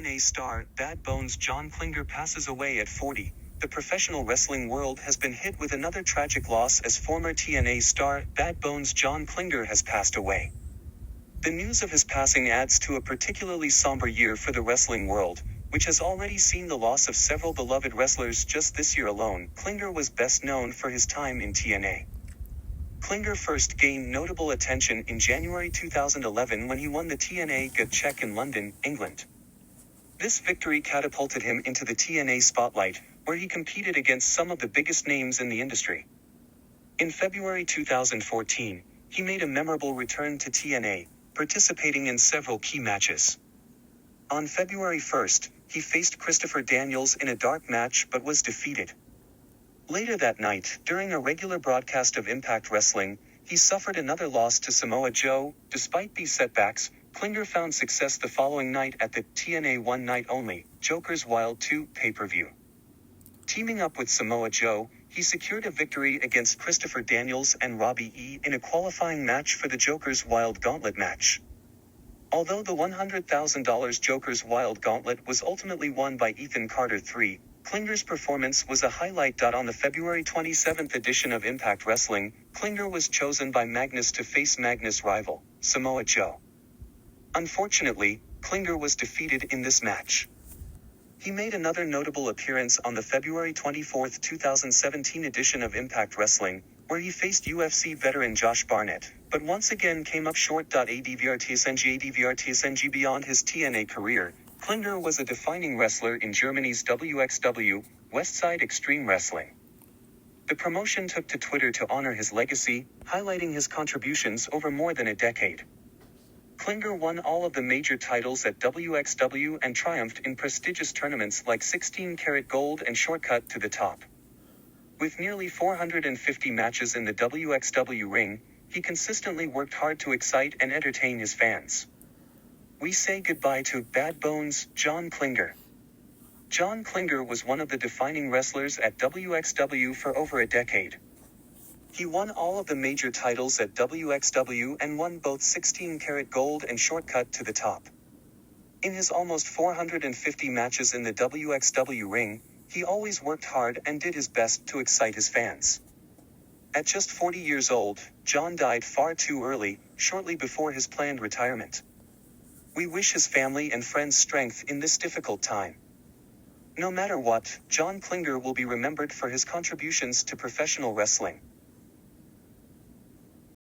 TNA star, Bad Bones John Klinger passes away at 40. The professional wrestling world has been hit with another tragic loss as former TNA star, Bad Bones John Klinger has passed away. The news of his passing adds to a particularly somber year for the wrestling world, which has already seen the loss of several beloved wrestlers just this year alone. Klinger was best known for his time in TNA. Klinger first gained notable attention in January 2011 when he won the TNA Gut Check in London, England. This victory catapulted him into the TNA spotlight, where he competed against some of the biggest names in the industry. In February 2014, he made a memorable return to TNA, participating in several key matches. On February 1st, he faced Christopher Daniels in a dark match but was defeated. Later that night, during a regular broadcast of Impact Wrestling, he suffered another loss to Samoa Joe. Despite these setbacks, Klinger found success the following night at the TNA One Night Only, Joker's Wild 2 pay-per-view. Teaming up with Samoa Joe, he secured a victory against Christopher Daniels and Robbie E. in a qualifying match for the Joker's Wild Gauntlet match. Although the $100,000 Joker's Wild Gauntlet was ultimately won by Ethan Carter III, Klinger's performance was a highlight. On the February 27th edition of Impact Wrestling, Klinger was chosen by Magnus to face Magnus' rival, Samoa Joe. Unfortunately, Klinger was defeated in this match. He made another notable appearance on the February 24, 2017 edition of Impact Wrestling, where he faced UFC veteran Josh Barnett, but once again came up short. ADVRTSNG beyond his TNA career, Klinger was a defining wrestler in Germany's WXW, Westside Extreme Wrestling. The promotion took to Twitter to honor his legacy, highlighting his contributions over more than a decade. Klinger won all of the major titles at WXW and triumphed in prestigious tournaments like 16 Karat Gold and Shortcut to the Top. With nearly 450 matches in the WXW ring, he consistently worked hard to excite and entertain his fans. We say goodbye to Bad Bones John Klinger. John Klinger was one of the defining wrestlers at WXW for over a decade. He won all of the major titles at WXW and won both 16 Karat Gold and Shortcut to the Top. In his almost 450 matches in the WXW ring, he always worked hard and did his best to excite his fans. At just 40 years old, John died far too early, shortly before his planned retirement. We wish his family and friends strength in this difficult time. No matter what, John Klinger will be remembered for his contributions to professional wrestling.